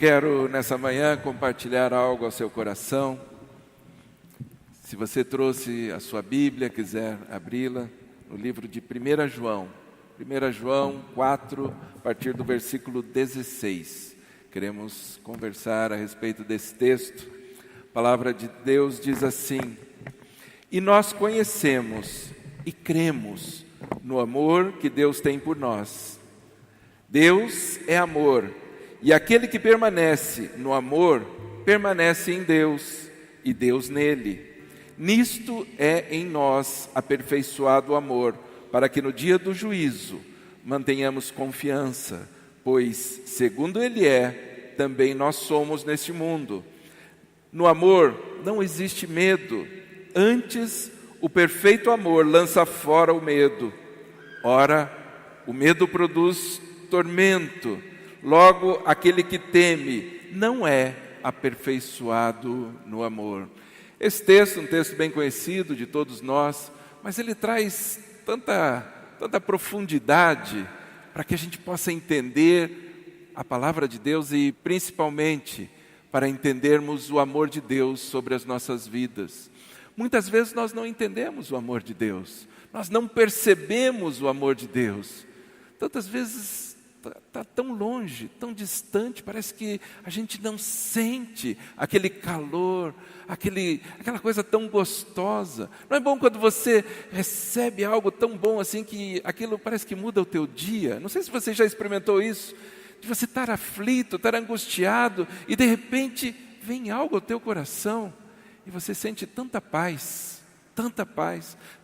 quero, nessa manhã, compartilhar algo ao seu coração. Se você trouxe a sua Bíblia, quiser abri-la, no livro de 1 João. 1 João 4, a partir do versículo 16. Queremos conversar a respeito desse texto. A palavra de Deus diz assim: E nós conhecemos e cremos no amor que Deus tem por nós. Deus é amor, e aquele que permanece no amor, permanece em Deus, e Deus nele. Nisto é em nós aperfeiçoado o amor, para que no dia do juízo mantenhamos confiança, pois, segundo Ele é, também nós somos neste mundo. No amor não existe medo, antes o perfeito amor lança fora o medo. Ora, o medo produz tormento, logo aquele que teme não é aperfeiçoado no amor. Esse texto, um texto bem conhecido de todos nós, mas ele traz tanta profundidade para que a gente possa entender a palavra de Deus e principalmente para entendermos o amor de Deus sobre as nossas vidas. Muitas vezes nós não entendemos o amor de Deus, nós não percebemos o amor de Deus. Tantas vezes está tão longe, tão distante, parece que a gente não sente aquele calor, aquela coisa tão gostosa. Não é bom quando você recebe algo tão bom assim que aquilo parece que muda o teu dia? Não sei se você já experimentou isso, de você estar aflito, estar angustiado e de repente vem algo ao teu coração e você sente tanta paz,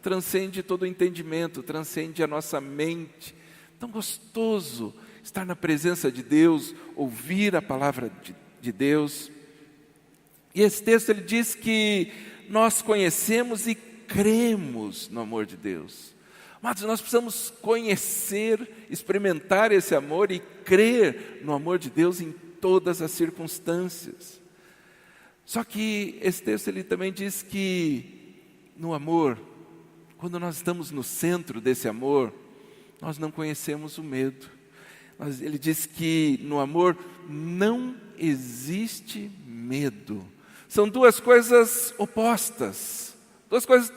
transcende todo o entendimento, transcende a nossa mente. Tão gostoso estar na presença de Deus, ouvir a palavra de Deus. E esse texto ele diz que nós conhecemos e cremos no amor de Deus. Mas nós precisamos conhecer, experimentar esse amor e crer no amor de Deus em todas as circunstâncias. Só que esse texto ele também diz que no amor, quando nós estamos no centro desse amor, nós não conhecemos o medo. Ele diz que no amor não existe medo. São duas coisas opostas, duas coisas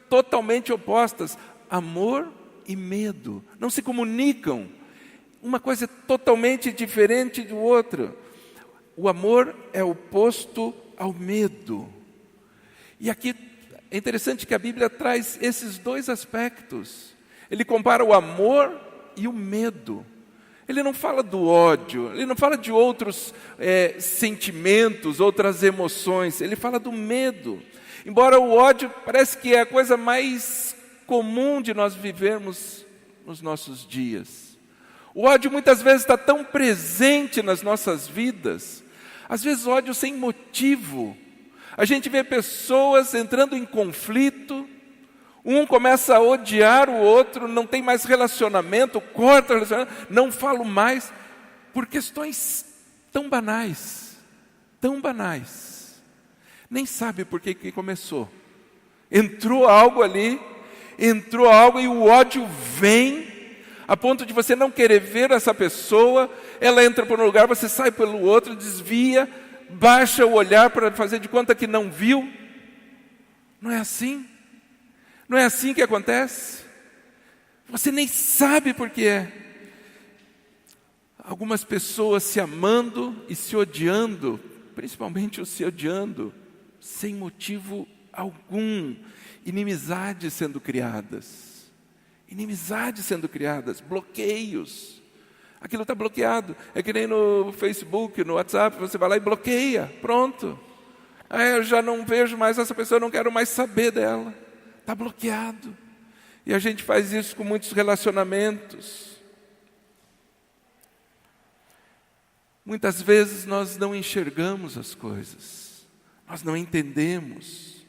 totalmente opostas. Amor e medo não se comunicam. Uma coisa é totalmente diferente do outro. O amor é oposto ao medo. E aqui é interessante que a Bíblia traz esses dois aspectos. Ele compara o amor e o medo. Ele não fala do ódio, ele não fala de outros sentimentos, outras emoções. Ele fala do medo. Embora o ódio parece que é a coisa mais comum de nós vivermos nos nossos dias. O ódio muitas vezes está tão presente nas nossas vidas. Às vezes ódio sem motivo. A gente vê pessoas entrando em conflito. Um começa a odiar o outro, não tem mais relacionamento, corta o relacionamento, não falo mais, por questões tão banais, nem sabe por que começou. Entrou algo ali, e o ódio vem, a ponto de você não querer ver essa pessoa, ela entra por um lugar, você sai pelo outro, desvia, baixa o olhar para fazer de conta que não viu. Não é assim? Não é assim que acontece? Você nem sabe por que é. Algumas pessoas se amando e se odiando, principalmente se odiando, sem motivo algum. Inimizades sendo criadas, bloqueios. Aquilo está bloqueado. É que nem no Facebook, no WhatsApp, você vai lá e bloqueia, pronto. Eu já não vejo mais essa pessoa, não quero mais saber dela. Está bloqueado. E a gente faz isso com muitos relacionamentos. Muitas vezes nós não enxergamos as coisas. Nós não entendemos.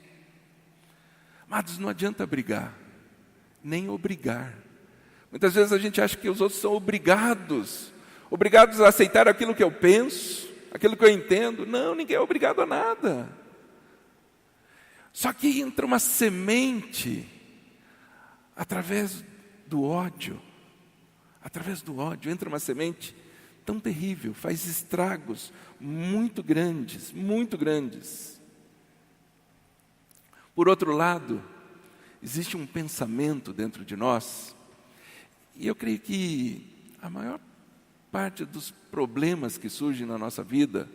Mas não adianta brigar, nem obrigar. Muitas vezes a gente acha que os outros são obrigados a aceitar aquilo que eu penso, aquilo que eu entendo. Não, ninguém é obrigado a nada. Só que entra uma semente através do ódio, entra uma semente tão terrível, faz estragos muito grandes, muito grandes. Por outro lado, existe um pensamento dentro de nós, e eu creio que a maior parte dos problemas que surgem na nossa vida,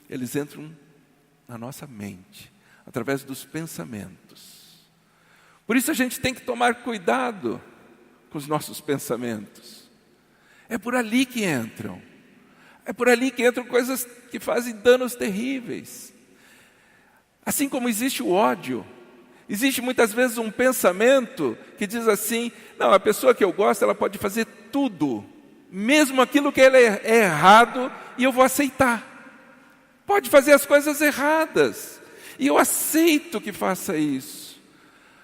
eles entram na nossa mente, através dos pensamentos. Por isso a gente tem que tomar cuidado com os nossos pensamentos. É por ali que entram. É por ali que entram coisas que fazem danos terríveis. Assim como existe o ódio, existe muitas vezes um pensamento que diz assim: não, a pessoa que eu gosto, ela pode fazer tudo, mesmo aquilo que ela é errado, e eu vou aceitar. Pode fazer as coisas erradas, e eu aceito que faça isso.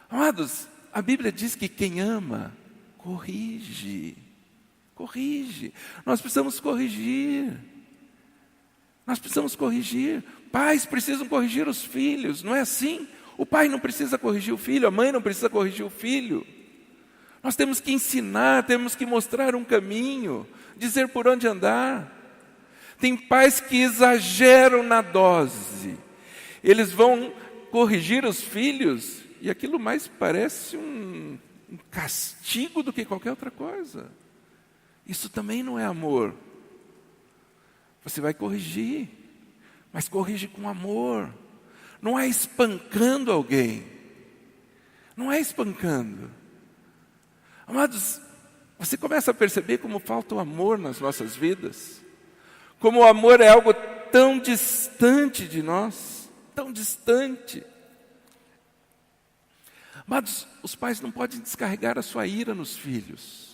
Amados, a Bíblia diz que quem ama, corrige. Corrige. Nós precisamos corrigir. Nós precisamos corrigir. Pais precisam corrigir os filhos, não é assim? O pai não precisa corrigir o filho, a mãe não precisa corrigir o filho. Nós temos que ensinar, temos que mostrar um caminho, dizer por onde andar. Tem pais que exageram na dose. Eles vão corrigir os filhos e aquilo mais parece um castigo do que qualquer outra coisa. Isso também não é amor. Você vai corrigir, mas corrige com amor. Não é espancando alguém. Não é espancando. Amados, você começa a perceber como falta o amor nas nossas vidas. Como o amor é algo tão distante de nós. Tão distante. Amados, os pais não podem descarregar a sua ira nos filhos.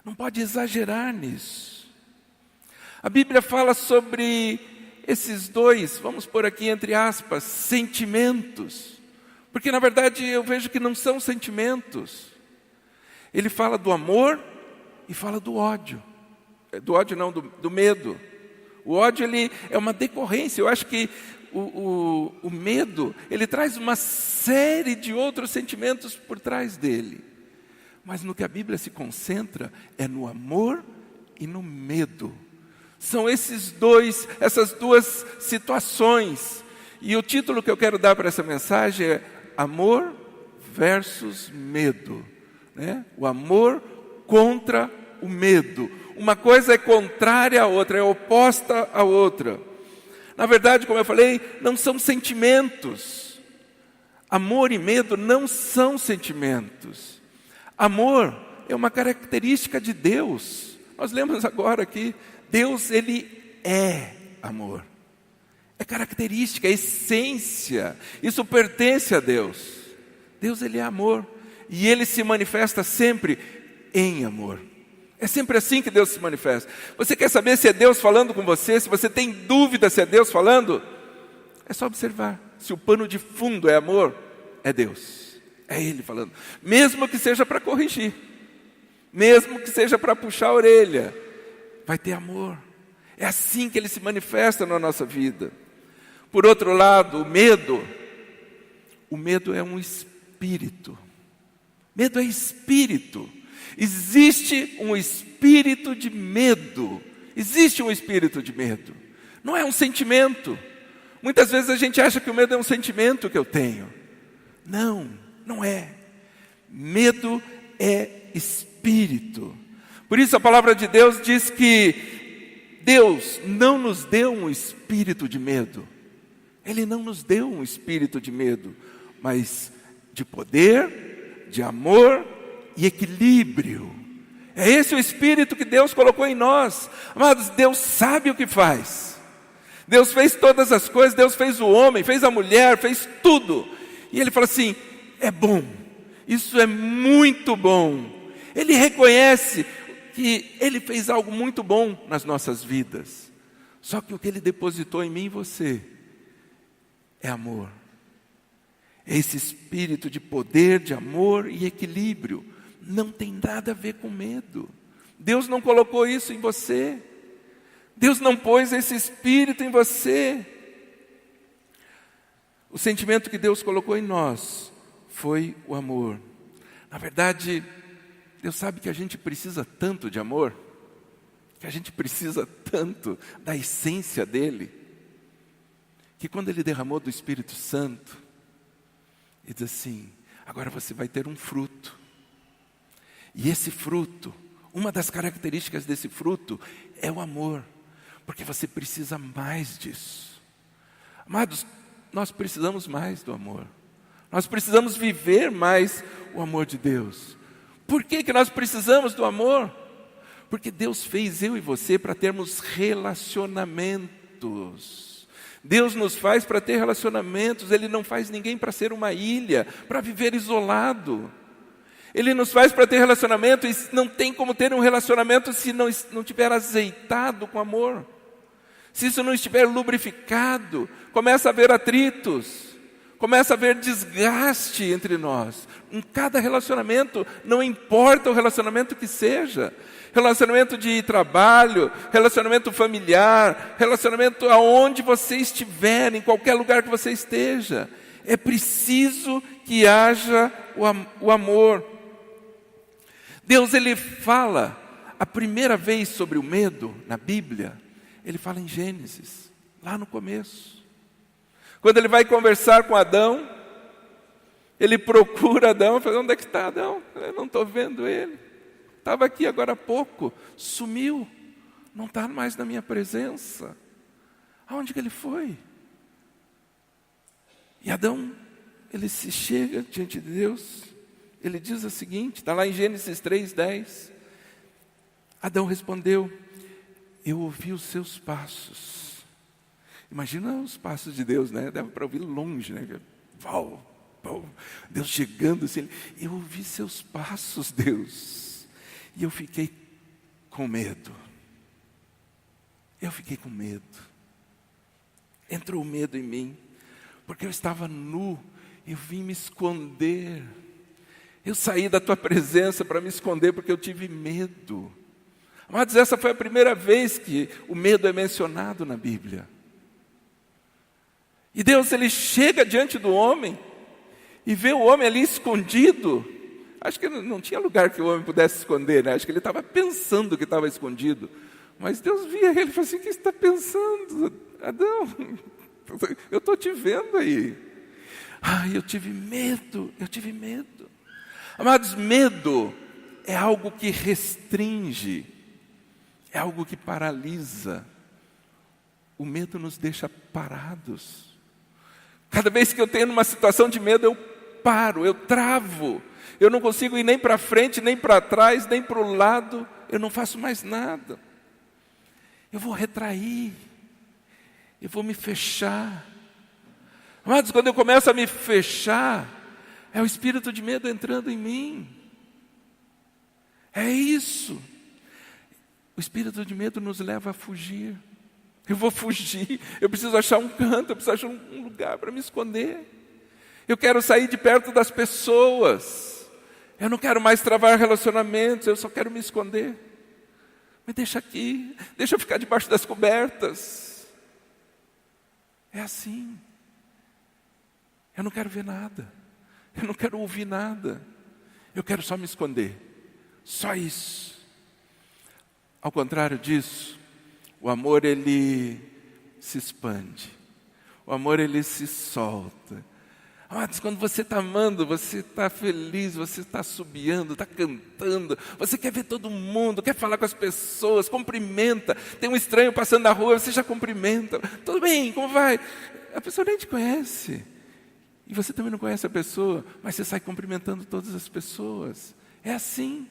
Não pode exagerar nisso. A Bíblia fala sobre esses dois, vamos pôr aqui entre aspas, sentimentos. Porque na verdade eu vejo que não são sentimentos. Ele fala do amor e fala do ódio. Do ódio não, do medo. O ódio ele é uma decorrência. Eu acho que o medo, ele traz uma série de outros sentimentos por trás dele. Mas no que a Bíblia se concentra é no amor e no medo. São essas duas situações. E o título que eu quero dar para essa mensagem é Amor versus Medo. Né? O amor contra o medo. Uma coisa é contrária à outra, é oposta à outra. Na verdade, como eu falei, não são sentimentos. Amor e medo não são sentimentos. Amor é uma característica de Deus. Nós lemos agora aqui, Deus, Ele é amor. É característica, é essência. Isso pertence a Deus. Deus, Ele é amor. E Ele se manifesta sempre em amor. É sempre assim que Deus se manifesta. Você quer saber se é Deus falando com você? Se você tem dúvida se é Deus falando? É só observar. Se o pano de fundo é amor, é Deus. É Ele falando. Mesmo que seja para corrigir. Mesmo que seja para puxar a orelha. Vai ter amor. É assim que Ele se manifesta na nossa vida. Por outro lado, o medo é um espírito. Medo é espírito. Existe um espírito de medo. Existe um espírito de medo. Não é um sentimento. Muitas vezes a gente acha que o medo é um sentimento que eu tenho. Não, não é. Medo é espírito. Por isso a palavra de Deus diz que Deus não nos deu um espírito de medo. Ele não nos deu um espírito de medo, mas de poder, de amor e equilíbrio. É esse o espírito que Deus colocou em nós. Amados, Deus sabe o que faz. Deus fez todas as coisas, Deus fez o homem, fez a mulher, fez tudo. E Ele fala assim, é bom, isso é muito bom. Ele reconhece que Ele fez algo muito bom nas nossas vidas. Só que o que Ele depositou em mim e você é amor. É esse espírito de poder, de amor e equilíbrio. Não tem nada a ver com medo. Deus não colocou isso em você. Deus não pôs esse espírito em você. O sentimento que Deus colocou em nós foi o amor. Na verdade, Deus sabe que a gente precisa tanto de amor. que a gente precisa tanto da essência dele, que quando ele derramou do Espírito Santo, ele diz assim: agora você vai ter um fruto. E esse fruto, uma das características desse fruto é o amor, porque você precisa mais disso. Amados, nós precisamos mais do amor. Nós precisamos viver mais o amor de Deus. Por que que nós precisamos do amor? Porque Deus fez eu e você para termos relacionamentos. Deus nos faz para ter relacionamentos. Ele não faz ninguém para ser uma ilha, para viver isolado. Ele nos faz para ter relacionamento, e não tem como ter um relacionamento se não estiver azeitado com amor. Se isso não estiver lubrificado, começa a haver atritos, começa a haver desgaste entre nós. Em cada relacionamento, não importa o relacionamento que seja, relacionamento de trabalho, relacionamento familiar, relacionamento aonde você estiver, em qualquer lugar que você esteja, é preciso que haja o amor. Deus, ele fala a primeira vez sobre o medo na Bíblia, ele fala em Gênesis, lá no começo. Quando ele vai conversar com Adão, ele procura Adão e fala: onde é que está Adão? Eu não estou vendo ele. Estava aqui agora há pouco, sumiu, não está mais na minha presença. Aonde que ele foi? E Adão, ele se chega diante de Deus, ele diz o seguinte, está lá em Gênesis 3:10. Adão respondeu: eu ouvi os seus passos. Imagina os passos de Deus, né? Dava para ouvir longe, né? Pau, pau. Deus chegando assim, eu ouvi seus passos, Deus. E eu fiquei com medo. Eu fiquei com medo. Entrou o medo em mim, porque eu estava nu, eu vim me esconder. Eu saí da tua presença para me esconder porque eu tive medo. Mas essa foi a primeira vez que o medo é mencionado na Bíblia. E Deus, ele chega diante do homem e vê o homem ali escondido. Acho que não tinha lugar que o homem pudesse esconder, né? Acho que ele estava pensando que estava escondido. Mas Deus via ele e falou assim: o que você está pensando, Adão? Eu estou te vendo aí. Ai, eu tive medo. Amados, medo é algo que restringe, é algo que paralisa. O medo nos deixa parados. Cada vez que eu tenho uma situação de medo, eu paro, eu travo. Eu não consigo ir nem para frente, nem para trás, nem para o lado. Eu não faço mais nada. Eu vou retrair. Eu vou me fechar. Amados, quando eu começo a me fechar, é o espírito de medo entrando em mim. É isso. O espírito de medo nos leva a fugir. Eu vou fugir, eu preciso achar um canto, eu preciso achar um lugar para me esconder. Eu quero sair de perto das pessoas. Eu não quero mais travar relacionamentos, eu só quero me esconder. Me deixa aqui, deixa eu ficar debaixo das cobertas. É assim. Eu não quero ver nada, eu não quero ouvir nada. Eu quero só me esconder, só isso. Ao contrário disso, o amor, ele se expande. O amor, ele se solta. Amados, quando você está amando, você está feliz, você está assobiando, está cantando. Você quer ver todo mundo, quer falar com as pessoas, cumprimenta. Tem um estranho passando na rua, você já cumprimenta. Tudo bem, como vai? A pessoa nem te conhece. E você também não conhece a pessoa, mas você sai cumprimentando todas as pessoas. É assim.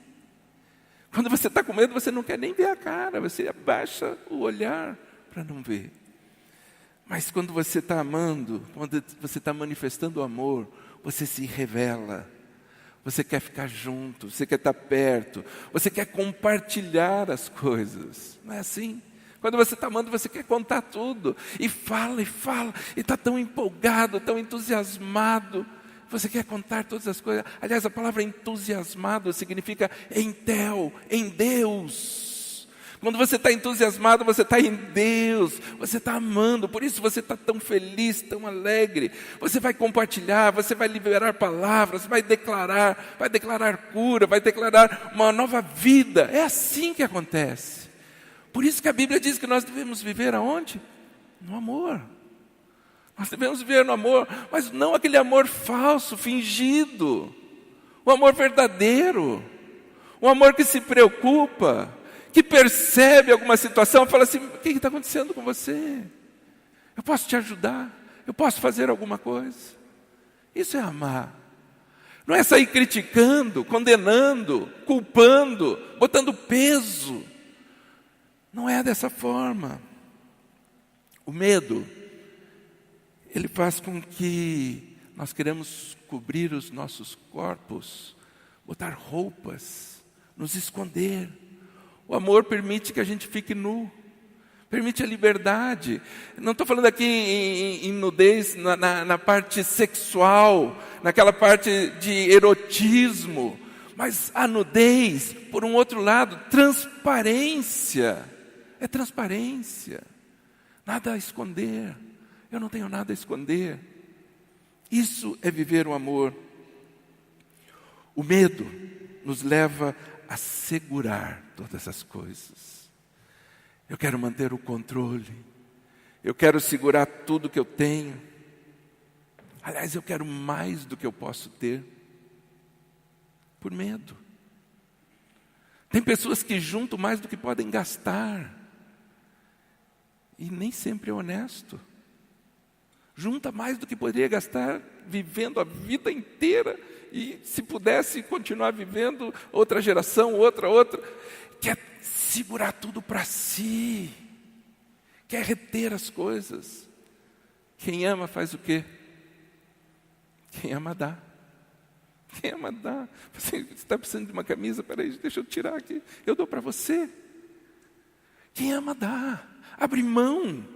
Quando você está com medo, você não quer nem ver a cara, você abaixa o olhar para não ver. Mas quando você está amando, quando você está manifestando o amor, você se revela. Você quer ficar junto, você quer estar perto, você quer compartilhar as coisas. Não é assim? Quando você está amando, você quer contar tudo. E fala, e está tão empolgado, tão entusiasmado. Você quer contar todas as coisas. Aliás, a palavra entusiasmado significa entel, em Deus. Quando você está entusiasmado, você está em Deus. Você está amando, por isso você está tão feliz, tão alegre. Você vai compartilhar, você vai liberar palavras, vai declarar cura, vai declarar uma nova vida. É assim que acontece. Por isso que a Bíblia diz que nós devemos viver aonde? No amor. Nós devemos viver no amor, mas não aquele amor falso, fingido. O amor verdadeiro. Um amor que se preocupa, que percebe alguma situação e fala assim: o que está acontecendo com você? Eu posso te ajudar? Eu posso fazer alguma coisa? Isso é amar. Não é sair criticando, condenando, culpando, botando peso. Não é dessa forma. O medo, ele faz com que nós queremos cobrir os nossos corpos, botar roupas, nos esconder. O amor permite que a gente fique nu, permite a liberdade. Não estou falando aqui em nudez na parte sexual, naquela parte de erotismo, mas a nudez, por um outro lado, transparência. É transparência. Nada a esconder. Eu não tenho nada a esconder. Isso é viver o amor. O medo nos leva a segurar todas as coisas. Eu quero manter o controle. Eu quero segurar tudo que eu tenho. Aliás, eu quero mais do que eu posso ter. Por medo. Tem pessoas que juntam mais do que podem gastar. E nem sempre é honesto. Junta mais do que poderia gastar vivendo a vida inteira. E se pudesse continuar vivendo outra geração, outra. Quer segurar tudo para si. Quer reter as coisas. Quem ama faz o quê? Quem ama dá. Quem ama dá. Você está precisando de uma camisa? Peraí, deixa eu tirar aqui. Eu dou para você. Quem ama dá. Abre mão.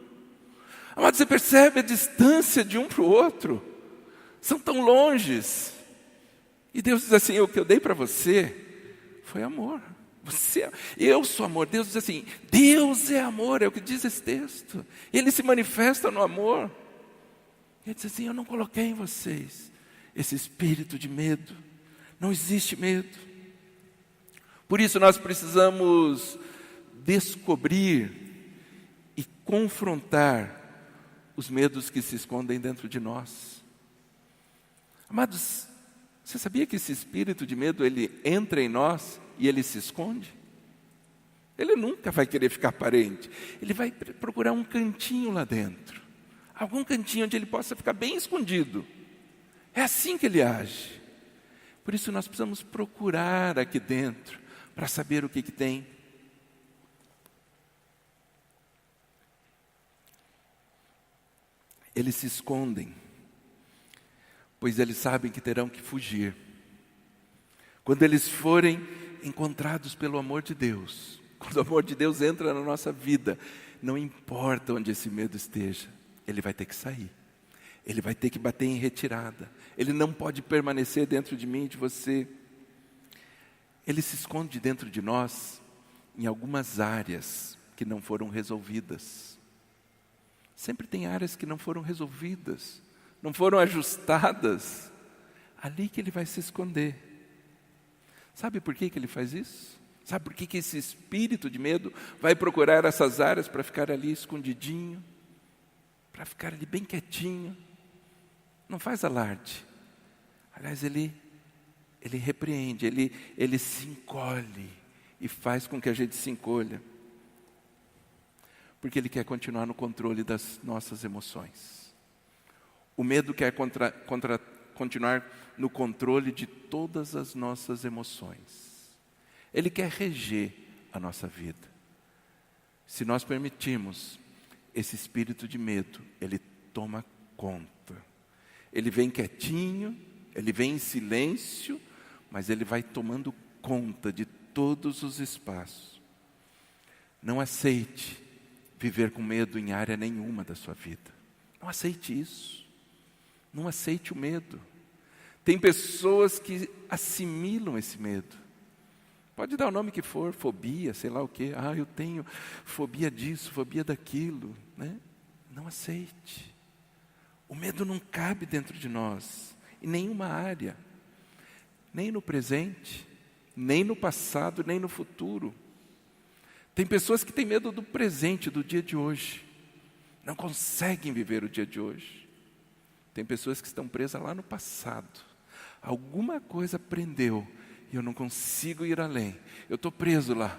Amado, você percebe a distância de um para o outro? São tão longes. E Deus diz assim: o que eu dei para você foi amor. Eu sou amor. Deus diz assim: Deus é amor, é o que diz esse texto. Ele se manifesta no amor. Ele diz assim: eu não coloquei em vocês esse espírito de medo. Não existe medo. Por isso nós precisamos descobrir e confrontar os medos que se escondem dentro de nós. Amados, você sabia que esse espírito de medo, ele entra em nós e ele se esconde? Ele nunca vai querer ficar aparente. Ele vai procurar um cantinho lá dentro. Algum cantinho onde ele possa ficar bem escondido. É assim que ele age. Por isso nós precisamos procurar aqui dentro, para saber o que tem. Eles se escondem, pois eles sabem que terão que fugir. Quando eles forem encontrados pelo amor de Deus, quando o amor de Deus entra na nossa vida, não importa onde esse medo esteja, ele vai ter que sair. Ele vai ter que bater em retirada. Ele não pode permanecer dentro de mim e de você. Ele se esconde dentro de nós em algumas áreas que não foram resolvidas. Sempre tem áreas que não foram resolvidas, não foram ajustadas. Ali que ele vai se esconder. Sabe por que ele faz isso? Sabe por que esse espírito de medo vai procurar essas áreas para ficar ali escondidinho? Para ficar ali bem quietinho? Não faz alarde. Aliás, ele repreende, ele se encolhe e faz com que a gente se encolha. Porque ele quer continuar no controle das nossas emoções. O medo quer continuar no controle de todas as nossas emoções. Ele quer reger a nossa vida. Se nós permitirmos, esse espírito de medo, ele toma conta. Ele vem quietinho, ele vem em silêncio, mas ele vai tomando conta de todos os espaços. Não aceite viver com medo em área nenhuma da sua vida. Não aceite isso. Não aceite o medo. Tem pessoas que assimilam esse medo. Pode dar o nome que for, fobia, sei lá o quê. Eu tenho fobia disso, fobia daquilo, né? Não aceite. O medo não cabe dentro de nós, em nenhuma área. Nem no presente, nem no passado, nem no futuro. Tem pessoas que têm medo do presente, do dia de hoje. Não conseguem viver o dia de hoje. Tem pessoas que estão presas lá no passado. Alguma coisa prendeu e eu não consigo ir além. Eu estou preso lá.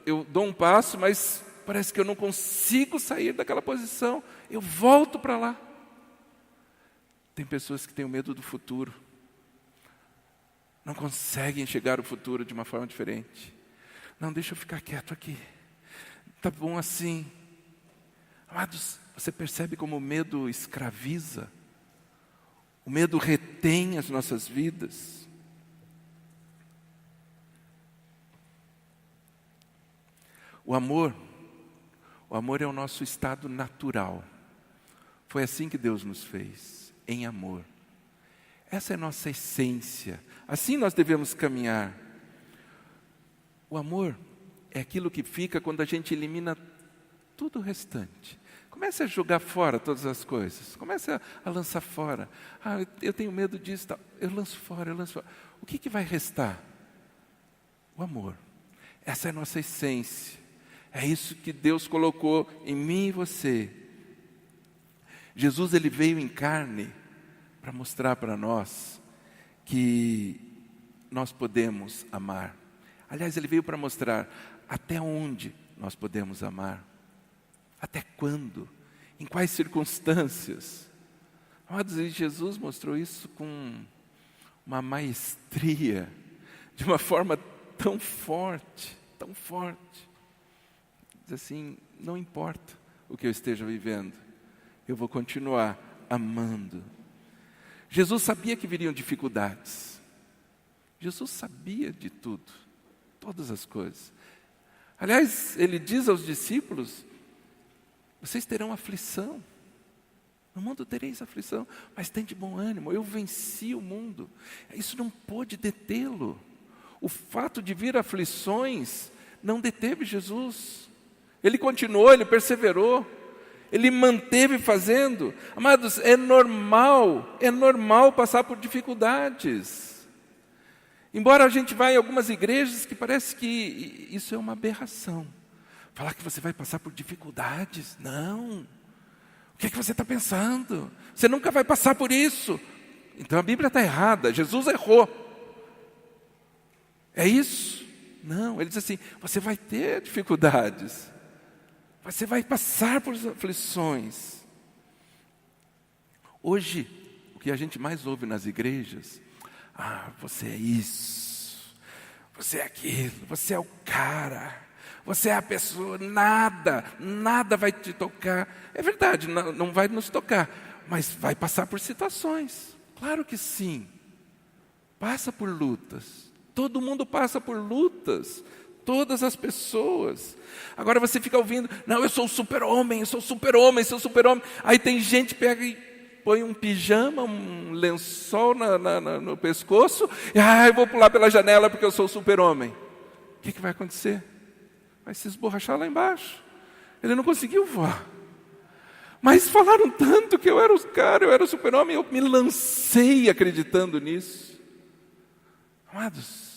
Eu dou um passo, mas parece que eu não consigo sair daquela posição. Eu volto para lá. Tem pessoas que têm medo do futuro. Não conseguem enxergar o futuro de uma forma diferente. Não, deixa eu ficar quieto aqui. Tá bom assim. Amados, você percebe como o medo escraviza? O medo retém as nossas vidas. O amor é o nosso estado natural. Foi assim que Deus nos fez, em amor. Essa é a nossa essência. Assim nós devemos caminhar. O amor é aquilo que fica quando a gente elimina tudo o restante. Comece a jogar fora todas as coisas. Comece a lançar fora. Eu tenho medo disso. Tá. Eu lanço fora. O que vai restar? O amor. Essa é a nossa essência. É isso que Deus colocou em mim e você. Jesus, ele veio em carne para mostrar para nós que nós podemos amar. Aliás, ele veio para mostrar até onde nós podemos amar. Até quando? Em quais circunstâncias? Amados, e Jesus mostrou isso com uma maestria, de uma forma tão forte, tão forte. Diz assim, não importa o que eu esteja vivendo, eu vou continuar amando. Jesus sabia que viriam dificuldades. Jesus sabia de tudo, todas as coisas. Aliás, ele diz aos discípulos, vocês terão aflição. No mundo tereis aflição, mas tem de bom ânimo, eu venci o mundo. Isso não pôde detê-lo. O fato de vir aflições não deteve Jesus. Ele continuou, ele perseverou, ele manteve fazendo. Amados, é normal passar por dificuldades. Embora a gente vá em algumas igrejas que parece que isso é uma aberração. Falar que você vai passar por dificuldades, não. O que você está pensando? Você nunca vai passar por isso. Então a Bíblia está errada, Jesus errou. É isso? Não, ele diz assim, você vai ter dificuldades. Você vai passar por aflições. Hoje, o que a gente mais ouve nas igrejas, você é isso, você é aquilo, você é o cara, você é a pessoa, nada vai te tocar. É verdade, não vai nos tocar, mas vai passar por situações. Claro que sim, passa por lutas, todo mundo passa por lutas. Todas as pessoas. Agora você fica ouvindo, não, eu sou o super-homem, eu sou o super-homem, sou o super-homem. Aí tem gente que pega e põe um pijama, um lençol no pescoço, e eu vou pular pela janela porque eu sou o super-homem. O que vai acontecer? Vai se esborrachar lá embaixo. Ele não conseguiu voar. Mas falaram tanto que eu era o cara, eu era o super-homem, eu me lancei acreditando nisso. Amados,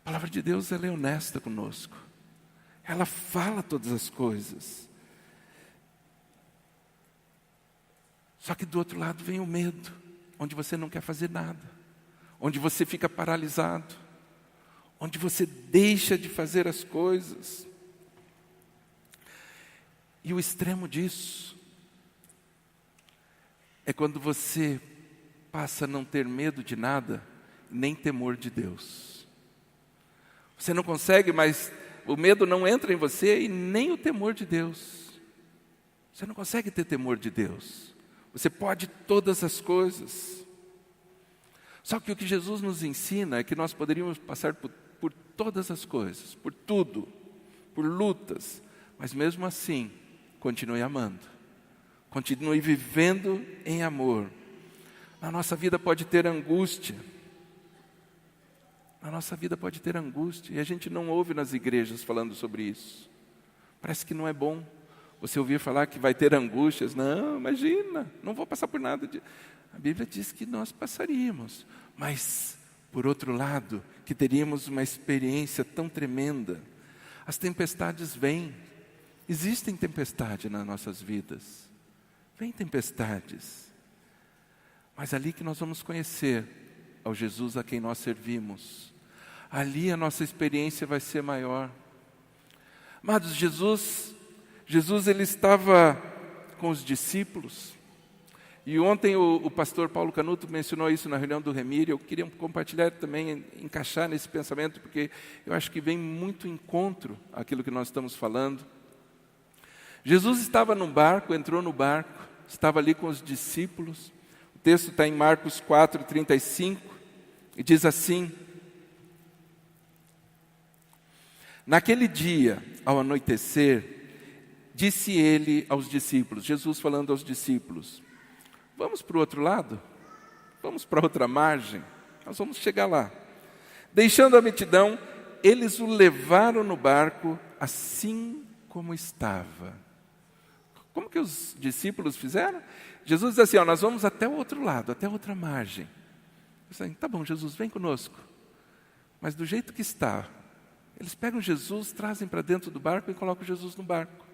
a palavra de Deus, ela é honesta conosco. Ela fala todas as coisas. Só que do outro lado vem o medo, onde você não quer fazer nada, onde você fica paralisado, onde você deixa de fazer as coisas. E o extremo disso é quando você passa a não ter medo de nada, nem temor de Deus. Você não consegue, mas o medo não entra em você e nem o temor de Deus. Você não consegue ter temor de Deus. Você pode todas as coisas. Só que o que Jesus nos ensina é que nós poderíamos passar por todas as coisas, por tudo, por lutas, mas mesmo assim, continue amando. Continue vivendo em amor. Na nossa vida pode ter angústia. Na nossa vida pode ter angústia, e a gente não ouve nas igrejas falando sobre isso. Parece que não é bom você ouvir falar que vai ter angústias. Não, imagina, não vou passar por nada. A Bíblia diz que nós passaríamos, mas, por outro lado, que teríamos uma experiência tão tremenda. As tempestades vêm. Existem tempestades nas nossas vidas. Vem tempestades. Mas ali que nós vamos conhecer ao Jesus a quem nós servimos. Ali a nossa experiência vai ser maior. Amados, Jesus ele estava com os discípulos. E ontem o pastor Paulo Canuto mencionou isso na reunião do Remir. Eu queria compartilhar também, encaixar nesse pensamento, porque eu acho que vem muito encontro àquilo que nós estamos falando. Jesus estava num barco, entrou no barco, estava ali com os discípulos. O texto está em Marcos 4:35, e diz assim: naquele dia, ao anoitecer, disse ele aos discípulos, Jesus falando aos discípulos: vamos para o outro lado? Vamos para outra margem? Nós vamos chegar lá. Deixando a multidão, eles o levaram no barco assim como estava. Como que os discípulos fizeram? Jesus diz assim: nós vamos até o outro lado, até a outra margem. Assim, tá bom, Jesus, vem conosco. Mas do jeito que está, eles pegam Jesus, trazem para dentro do barco e colocam Jesus no barco.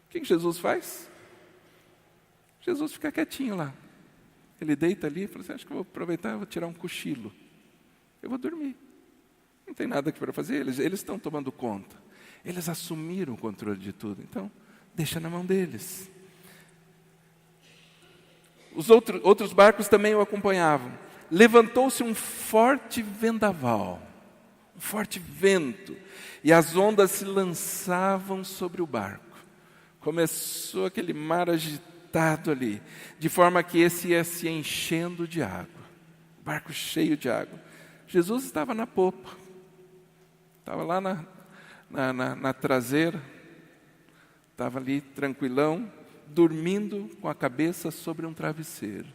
O que Jesus faz? Jesus fica quietinho lá. Ele deita ali e fala assim: acho que eu vou aproveitar e vou tirar um cochilo. Eu vou dormir. Não tem nada aqui para fazer. Eles estão tomando conta. Eles assumiram o controle de tudo. Então, deixa na mão deles. Os outros barcos também o acompanhavam. Levantou-se um forte vendaval, um forte vento, e as ondas se lançavam sobre o barco. Começou aquele mar agitado ali, de forma que esse ia se enchendo de água. Barco cheio de água. Jesus estava na popa, estava lá na traseira, estava ali tranquilão, dormindo com a cabeça sobre um travesseiro.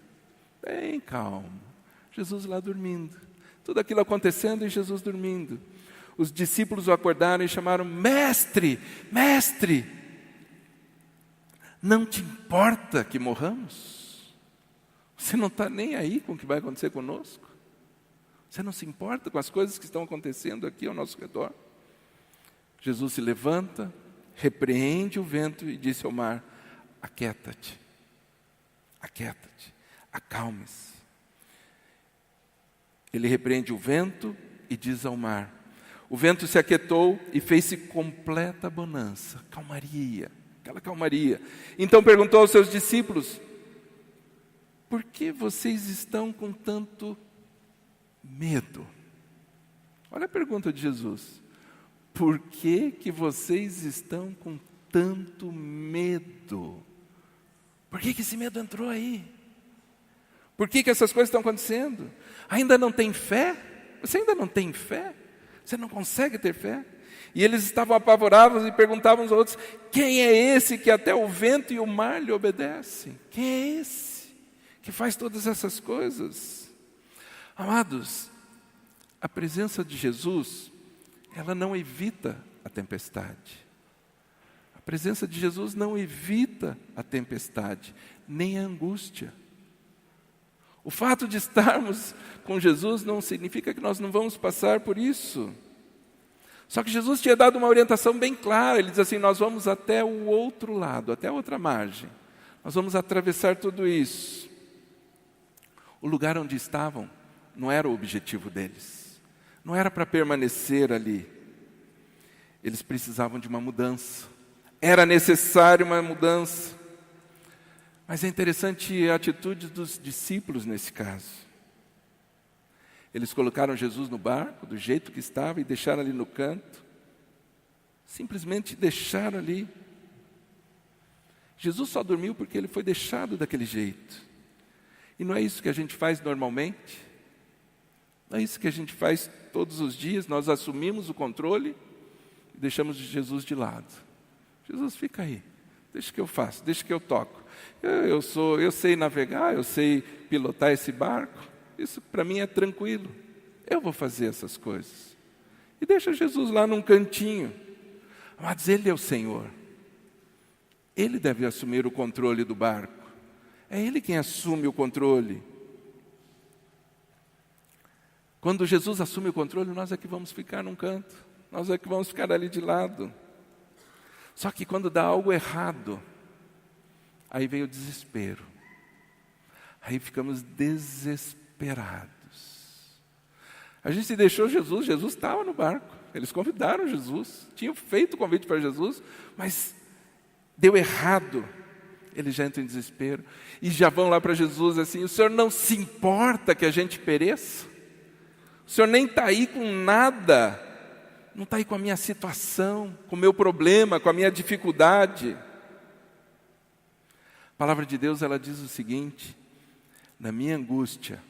Bem calmo. Jesus lá dormindo. Tudo aquilo acontecendo e Jesus dormindo. Os discípulos o acordaram e chamaram: Mestre, Mestre, não te importa que morramos? Você não está nem aí com o que vai acontecer conosco? Você não se importa com as coisas que estão acontecendo aqui ao nosso redor? Jesus se levanta, repreende o vento e disse ao mar: aquieta-te, aquieta-te, acalme-se. Ele repreende o vento e diz ao mar. O vento se aquietou e fez-se completa bonança, calmaria, aquela calmaria. Então perguntou aos seus discípulos: por que vocês estão com tanto medo? Olha a pergunta de Jesus. Por que vocês estão com tanto medo? Por que esse medo entrou aí? Por que essas coisas estão acontecendo? Ainda não tem fé? Você ainda não tem fé? Você não consegue ter fé? E eles estavam apavorados e perguntavam uns aos outros: quem é esse que até o vento e o mar lhe obedecem? Quem é esse que faz todas essas coisas? Amados, a presença de Jesus, ela não evita a tempestade. A presença de Jesus não evita a tempestade, nem a angústia. O fato de estarmos com Jesus não significa que nós não vamos passar por isso. Só que Jesus tinha dado uma orientação bem clara. Ele diz assim: nós vamos até o outro lado, até a outra margem. Nós vamos atravessar tudo isso. O lugar onde estavam não era o objetivo deles. Não era para permanecer ali. Eles precisavam de uma mudança. Era necessária uma mudança. Mas é interessante a atitude dos discípulos nesse caso. Eles colocaram Jesus no barco, do jeito que estava, e deixaram ali no canto. Simplesmente deixaram ali. Jesus só dormiu porque ele foi deixado daquele jeito. E não é isso que a gente faz normalmente. Não é isso que a gente faz todos os dias. Nós assumimos o controle e deixamos Jesus de lado. Jesus, fica aí. Deixa que eu faço, deixa que eu toco. Eu sei navegar, eu sei pilotar esse barco. Isso para mim é tranquilo. Eu vou fazer essas coisas. E deixa Jesus lá num cantinho. Mas Ele é o Senhor. Ele deve assumir o controle do barco. É Ele quem assume o controle. Quando Jesus assume o controle, nós é que vamos ficar num canto. nós é que vamos ficar ali de lado. Só que quando dá algo errado, aí vem o desespero. Aí ficamos desesperados. A gente deixou Jesus estava no barco. Eles convidaram Jesus, tinham feito o convite para Jesus, mas deu errado. Eles já entram em desespero e já vão lá para Jesus assim: o Senhor não se importa que a gente pereça? O Senhor nem está aí com nada, não está aí com a minha situação, com o meu problema, com a minha dificuldade. A palavra de Deus, ela diz o seguinte: na minha angústia,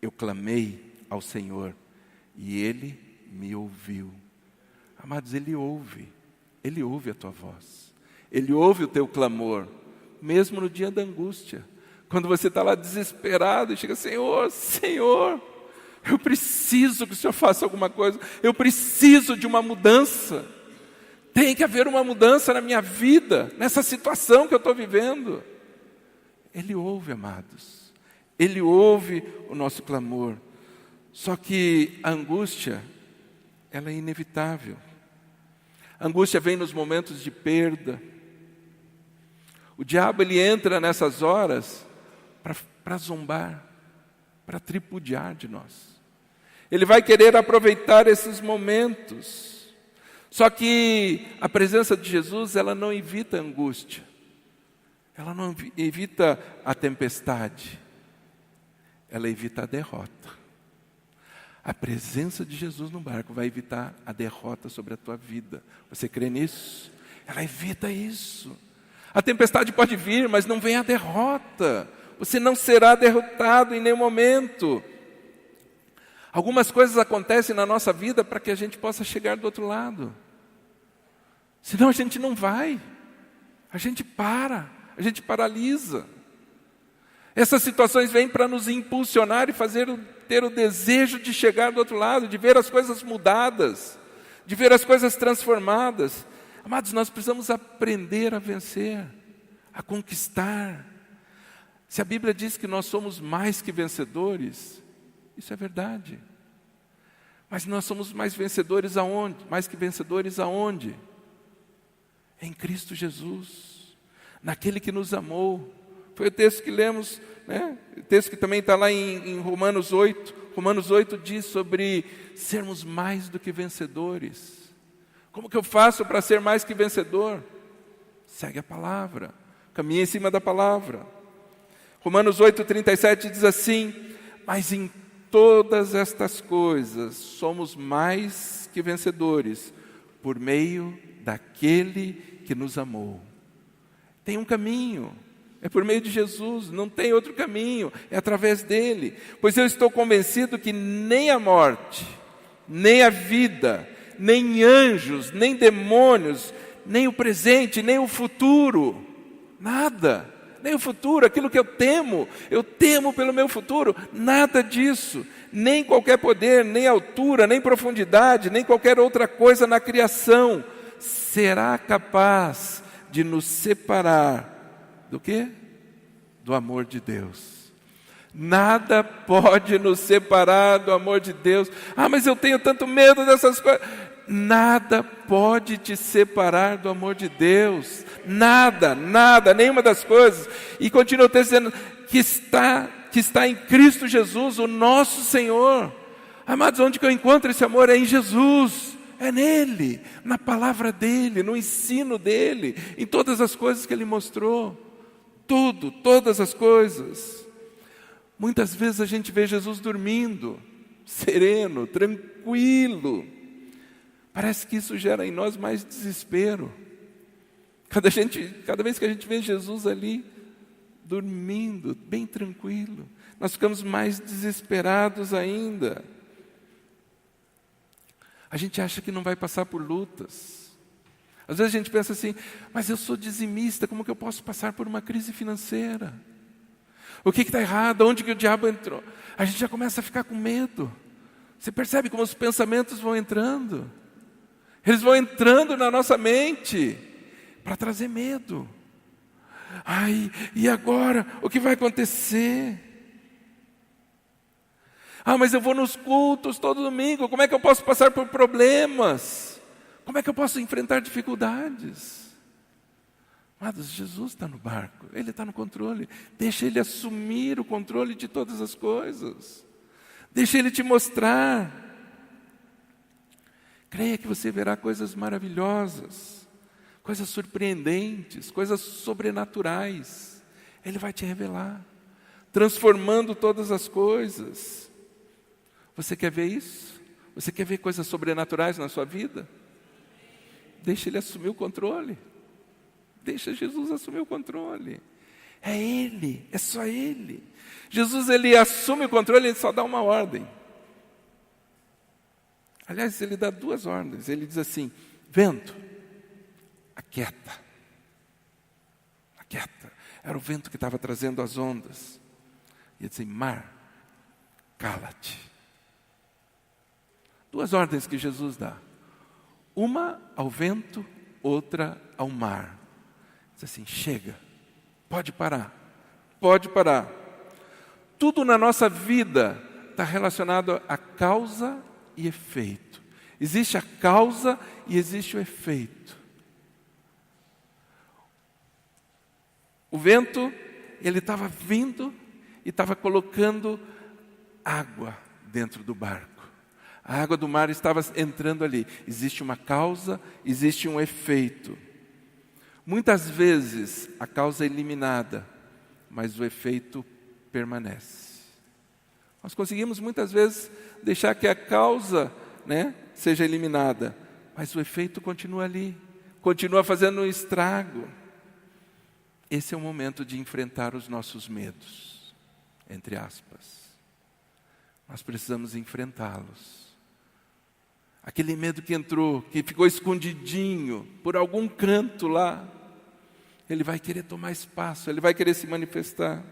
eu clamei ao Senhor e Ele me ouviu. Amados, Ele ouve a tua voz, Ele ouve o teu clamor, mesmo no dia da angústia, quando você está lá desesperado e chega: Senhor, eu preciso que o Senhor faça alguma coisa, eu preciso de uma mudança, tem que haver uma mudança na minha vida, nessa situação que eu estou vivendo. Ele ouve, amados, Ele ouve o nosso clamor. Só que a angústia, ela é inevitável. A angústia vem nos momentos de perda. O diabo, ele entra nessas horas para zombar, para tripudiar de nós. Ele vai querer aproveitar esses momentos. Só que a presença de Jesus, ela não evita a angústia. Ela não evita a tempestade. Ela evita a derrota. A presença de Jesus no barco vai evitar a derrota sobre a tua vida. Você crê nisso? Ela evita isso. A tempestade pode vir, mas não vem a derrota. Você não será derrotado em nenhum momento. Algumas coisas acontecem na nossa vida para que a gente possa chegar do outro lado. Senão a gente não vai. A gente paralisa. Essas situações vêm para nos impulsionar e ter o desejo de chegar do outro lado, de ver as coisas mudadas, de ver as coisas transformadas. Amados, nós precisamos aprender a vencer, a conquistar. Se a Bíblia diz que nós somos mais que vencedores, isso é verdade. Mas nós somos mais vencedores aonde? Mais que vencedores aonde? Em Cristo Jesus, naquele que nos amou. Foi o texto que lemos, né? O texto que também está lá em Romanos 8. Romanos 8 diz sobre sermos mais do que vencedores. Como que eu faço para ser mais que vencedor? Segue a palavra, caminha em cima da palavra. Romanos 8:37 diz assim: mas em todas estas coisas somos mais que vencedores, por meio daquele que nos amou. Tem um caminho. É por meio de Jesus, não tem outro caminho, é através dele. Pois eu estou convencido que nem a morte, nem a vida, nem anjos, nem demônios, nem o presente, nem o futuro, nada, nem o futuro, aquilo que eu temo pelo meu futuro, nada disso, nem qualquer poder, nem altura, nem profundidade, nem qualquer outra coisa na criação será capaz de nos separar do quê? Do amor de Deus. Nada pode nos separar do amor de Deus. Ah, mas eu tenho tanto medo dessas coisas. Nada pode te separar do amor de Deus. Nada, nenhuma das coisas. E continua o texto dizendo que está em Cristo Jesus, o nosso Senhor. Amados, onde que eu encontro esse amor? É em Jesus. É nele, na palavra dele, no ensino dele, em todas as coisas que ele mostrou. Todas as coisas. Muitas vezes a gente vê Jesus dormindo, sereno, tranquilo. Parece que isso gera em nós mais desespero. Cada vez que a gente vê Jesus ali, dormindo, bem tranquilo, nós ficamos mais desesperados ainda. A gente acha que não vai passar por lutas. Às vezes a gente pensa assim: mas eu sou dizimista, como que eu posso passar por uma crise financeira? O que está errado? Onde que o diabo entrou? A gente já começa a ficar com medo. Você percebe como os pensamentos vão entrando? Eles vão entrando na nossa mente para trazer medo. Ai, e agora? O que vai acontecer? Ah, mas eu vou nos cultos todo domingo, como é que eu posso passar por problemas? Como é que eu posso enfrentar dificuldades? Amados, Jesus está no barco, Ele está no controle. Deixa Ele assumir o controle de todas as coisas. Deixa Ele te mostrar. Creia que você verá coisas maravilhosas, coisas surpreendentes, coisas sobrenaturais. Ele vai te revelar, transformando todas as coisas. Você quer ver isso? Você quer ver coisas sobrenaturais na sua vida? Deixa Ele assumir o controle. Deixa Jesus assumir o controle. É Ele, é só Ele. Jesus, Ele assume o controle, Ele só dá uma ordem. Aliás, Ele dá 2 ordens. Ele diz assim: vento, aquieta. Aquieta. Era o vento que estava trazendo as ondas. E ele diz assim: mar, cala-te. 2 ordens que Jesus dá. Uma ao vento, outra ao mar. Diz assim: chega, pode parar, pode parar. Tudo na nossa vida está relacionado a causa e efeito. Existe a causa e existe o efeito. O vento, ele estava vindo e estava colocando água dentro do barco. A água do mar estava entrando ali. Existe uma causa, existe um efeito. Muitas vezes a causa é eliminada, mas o efeito permanece. Nós conseguimos muitas vezes deixar que a causa, seja eliminada, mas o efeito continua ali, continua fazendo um estrago. Esse é o momento de enfrentar os nossos medos, entre aspas. Nós precisamos enfrentá-los. Aquele medo que entrou, que ficou escondidinho por algum canto lá, ele vai querer tomar espaço, ele vai querer se manifestar.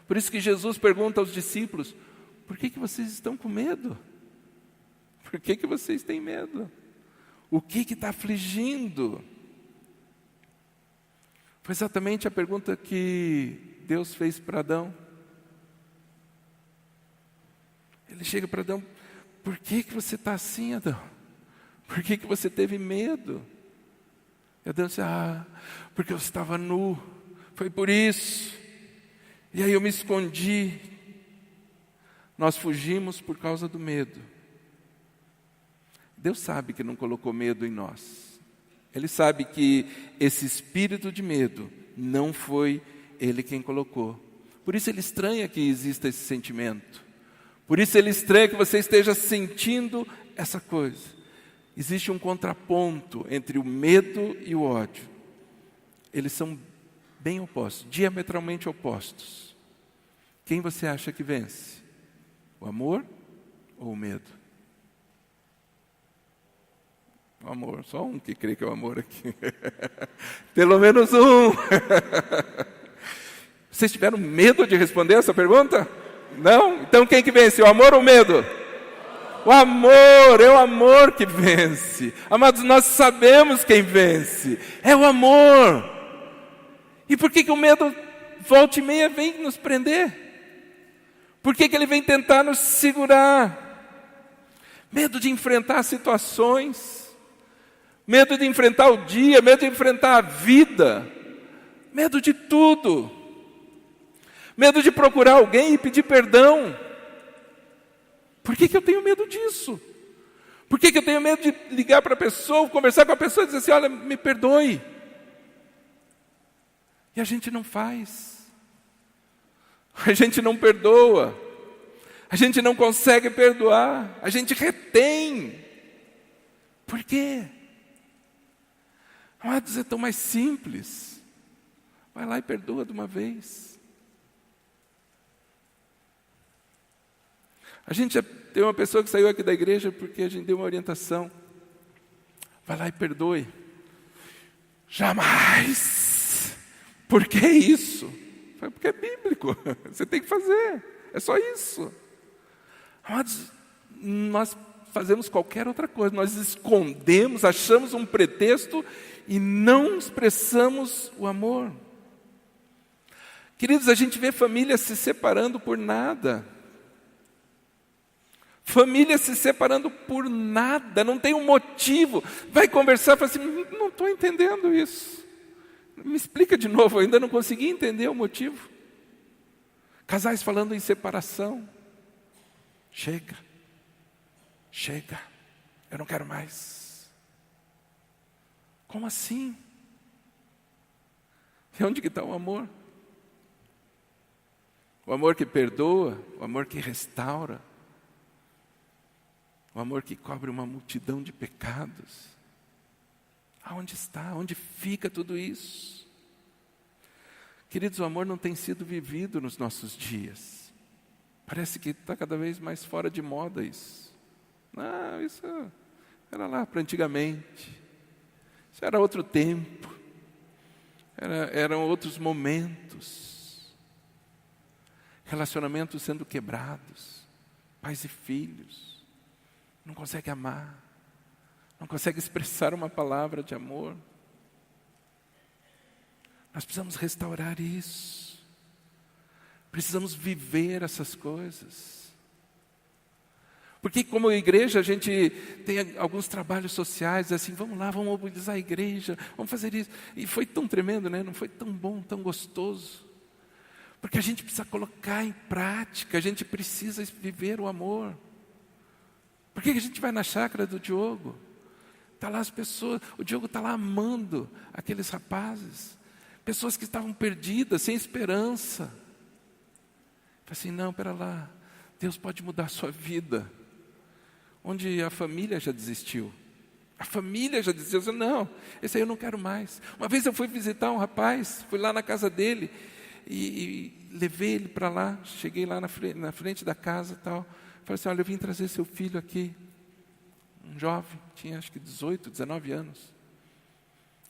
Por isso que Jesus pergunta aos discípulos: por que vocês estão com medo? Por que vocês têm medo? O que está afligindo? Foi exatamente a pergunta que Deus fez para Adão. Ele chega para Adão: por que você está assim, Adão? Por que você teve medo? E Adão disse: porque eu estava nu, foi por isso. E aí eu me escondi. Nós fugimos por causa do medo. Deus sabe que não colocou medo em nós. Ele sabe que esse espírito de medo não foi Ele quem colocou. Por isso Ele estranha que exista esse sentimento. Por isso Ele estranha que você esteja sentindo essa coisa. Existe um contraponto entre o medo e o ódio. Eles são bem opostos, diametralmente opostos. Quem você acha que vence? O amor ou o medo? O amor, só um que crê que é o amor aqui. Pelo menos um. Vocês tiveram medo de responder essa pergunta? Não? Então quem que vence, o amor ou o medo? O amor, é o amor que vence. Amados, nós sabemos quem vence. É o amor. E por que o medo, volta e meia, vem nos prender? Por que ele vem tentar nos segurar? Medo de enfrentar situações. Medo de enfrentar o dia, medo de enfrentar a vida. Medo de tudo. Medo de procurar alguém e pedir perdão. Por que eu tenho medo disso? Por que eu tenho medo de ligar para a pessoa, conversar com a pessoa e dizer assim: olha, me perdoe? E a gente não faz. A gente não perdoa. A gente não consegue perdoar. A gente retém. Por quê? Amados, é tão mais simples. Vai lá e perdoa de uma vez. A gente já tem uma pessoa que saiu aqui da igreja porque a gente deu uma orientação. Vai lá e perdoe. Jamais! Por que isso? Porque é bíblico. Você tem que fazer. É só isso. Amados, nós fazemos qualquer outra coisa. Nós escondemos, achamos um pretexto e não expressamos o amor. Queridos, a gente vê famílias se separando por nada. Família se separando por nada, não tem um motivo. Vai conversar e fala assim, não estou entendendo isso. Me explica de novo, eu ainda não consegui entender o motivo. Casais falando em separação. Chega, eu não quero mais. Como assim? E onde que está o amor? O amor que perdoa, o amor que restaura, o amor que cobre uma multidão de pecados. Aonde está? Onde fica tudo isso? Queridos, o amor não tem sido vivido nos nossos dias. Parece que está cada vez mais fora de moda isso. Não, isso era lá para antigamente. Isso era outro tempo. Eram outros momentos. Relacionamentos sendo quebrados. Pais e filhos. Não consegue amar. Não consegue expressar uma palavra de amor. Nós precisamos restaurar isso. Precisamos viver essas coisas. Porque como igreja a gente tem alguns trabalhos sociais, assim, vamos lá, vamos mobilizar a igreja, vamos fazer isso. E foi tão tremendo, né? Não foi tão bom, tão gostoso. Porque a gente precisa colocar em prática, a gente precisa viver o amor. Por que a gente vai na chácara do Diogo? Está lá as pessoas, o Diogo está lá amando aqueles rapazes. Pessoas que estavam perdidas, sem esperança. Fala assim, não, pera lá, Deus pode mudar a sua vida. Onde a família já desistiu. A família já desistiu, não, esse aí eu não quero mais. Uma vez eu fui visitar um rapaz, fui lá na casa dele e levei ele para lá, cheguei lá na frente da casa e tal. Falei assim, olha, eu vim trazer seu filho aqui. Um jovem, tinha acho que 18, 19 anos.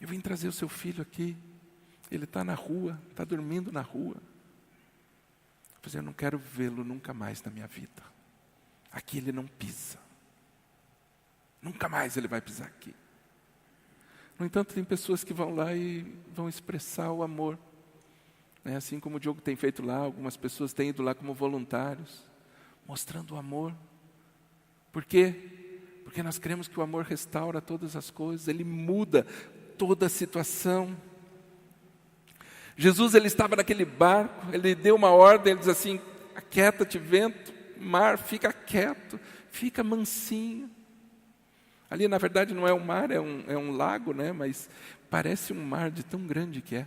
Eu vim trazer o seu filho aqui. Ele está na rua, está dormindo na rua. Eu falei, eu não quero vê-lo nunca mais na minha vida. Aqui ele não pisa. Nunca mais ele vai pisar aqui. No entanto, tem pessoas que vão lá e vão expressar o amor. Assim como o Diogo tem feito lá, algumas pessoas têm ido lá como voluntários, mostrando o amor. Por quê? Porque nós cremos que o amor restaura todas as coisas, ele muda toda a situação. Jesus, ele estava naquele barco, ele deu uma ordem, ele diz assim, aquieta-te vento, mar, fica quieto, fica mansinho. Ali na verdade não é um mar, é um lago, né? Mas parece um mar de tão grande que é.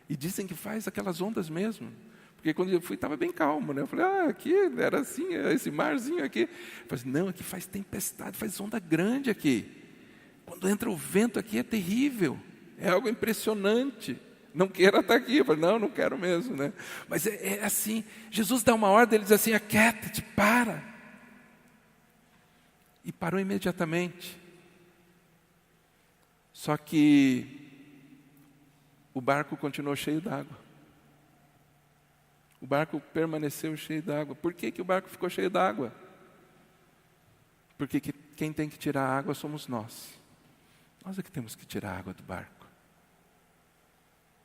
E dizem que faz aquelas ondas mesmo. Porque quando eu fui, estava bem calmo, né? Eu falei, aqui era assim, esse marzinho aqui. Eu falei, não, aqui faz tempestade, faz onda grande aqui. Quando entra o vento aqui é terrível, é algo impressionante. Não queira estar aqui. Eu falei, não quero mesmo, né? Mas é assim, Jesus dá uma ordem, ele diz assim, aquieta-te, para. E parou imediatamente. Só que o barco continuou cheio d'água. O barco permaneceu cheio d'água. Por que o barco ficou cheio d'água? Porque quem tem que tirar a água somos nós. Nós é que temos que tirar a água do barco.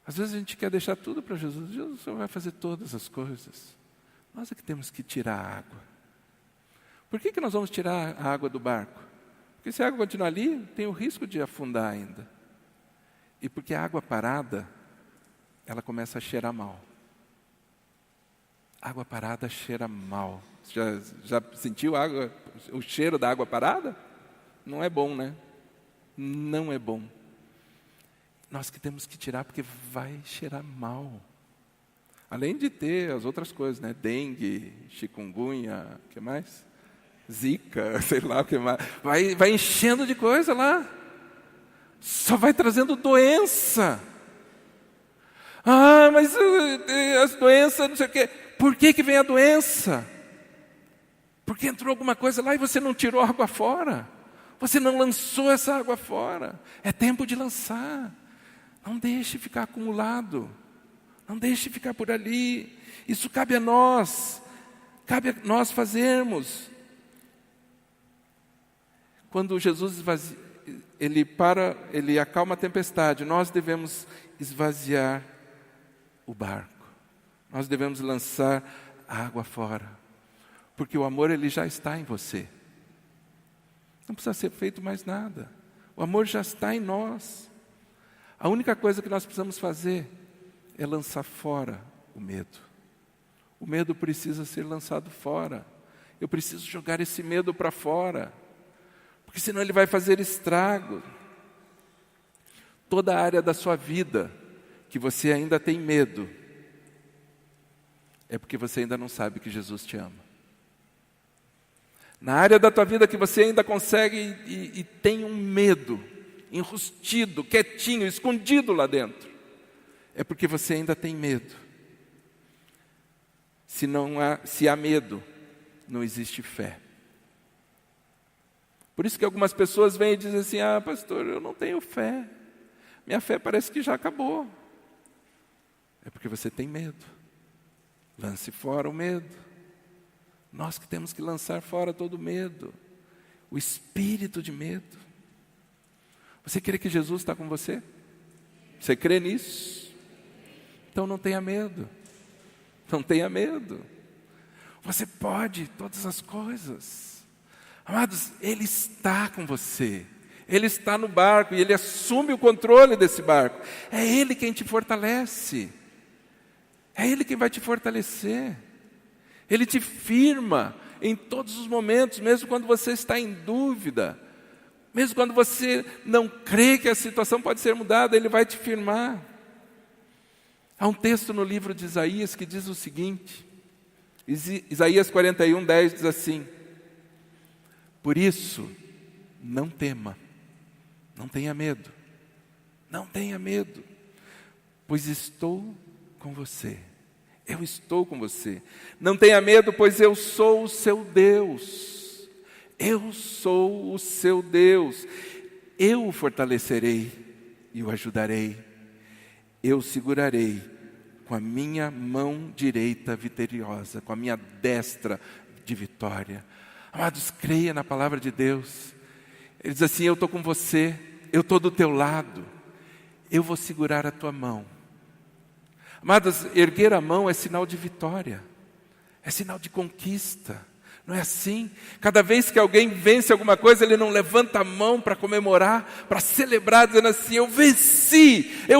Às vezes a gente quer deixar tudo para Jesus. Jesus só vai fazer todas as coisas. Nós é que temos que tirar a água. Por que nós vamos tirar a água do barco? Porque se a água continuar ali, tem o risco de afundar ainda. E porque a água parada, ela começa a cheirar mal. Água parada cheira mal. Já sentiu o cheiro da água parada? Não é bom, né? Não é bom. Nós que temos que tirar porque vai cheirar mal. Além de ter as outras coisas, né? Dengue, chikungunya, o que mais? Zika, sei lá o que mais. Vai enchendo de coisa lá. Só vai trazendo doença. Mas as doenças, não sei o quê. Por que vem a doença? Porque entrou alguma coisa lá e você não tirou a água fora. Você não lançou essa água fora. É tempo de lançar. Não deixe ficar acumulado. Não deixe ficar por ali. Isso cabe a nós. Cabe a nós fazermos. Quando Jesus ele acalma a tempestade, nós devemos esvaziar o barco. Nós devemos lançar a água fora. Porque o amor, ele já está em você. Não precisa ser feito mais nada. O amor já está em nós. A única coisa que nós precisamos fazer é lançar fora o medo. O medo precisa ser lançado fora. Eu preciso jogar esse medo para fora. Porque senão ele vai fazer estrago. Toda a área da sua vida que você ainda tem medo, é porque você ainda não sabe que Jesus te ama. Na área da tua vida que você ainda consegue e tem um medo, enrustido, quietinho, escondido lá dentro, é porque você ainda tem medo. Se há medo, não existe fé. Por isso que algumas pessoas vêm e dizem assim: ah, pastor, eu não tenho fé. Minha fé parece que já acabou. É porque você tem medo. Lance fora o medo. Nós que temos que lançar fora todo medo. O espírito de medo. Você crê que Jesus está com você? Você crê nisso? Então não tenha medo. Não tenha medo. Você pode todas as coisas. Amados, Ele está com você. Ele está no barco e Ele assume o controle desse barco. É Ele quem te fortalece. É Ele quem vai te fortalecer. Ele te firma em todos os momentos, mesmo quando você está em dúvida. Mesmo quando você não crê que a situação pode ser mudada, Ele vai te firmar. Há um texto no livro de Isaías que diz o seguinte, Isaías 41:10 diz assim: por isso, não tema, não tenha medo, não tenha medo, pois estou com você, eu estou com você. Não tenha medo, pois eu sou o seu Deus, eu sou o seu Deus, eu o fortalecerei e o ajudarei, eu o segurarei com a minha mão direita vitoriosa, com a minha destra de vitória. Amados, creia na palavra de Deus. Ele diz assim: eu estou com você, eu estou do teu lado, eu vou segurar a tua mão. Amados, erguer a mão é sinal de vitória, é sinal de conquista. Não é assim? Cada vez que alguém vence alguma coisa, ele não levanta a mão para comemorar, para celebrar, dizendo assim: eu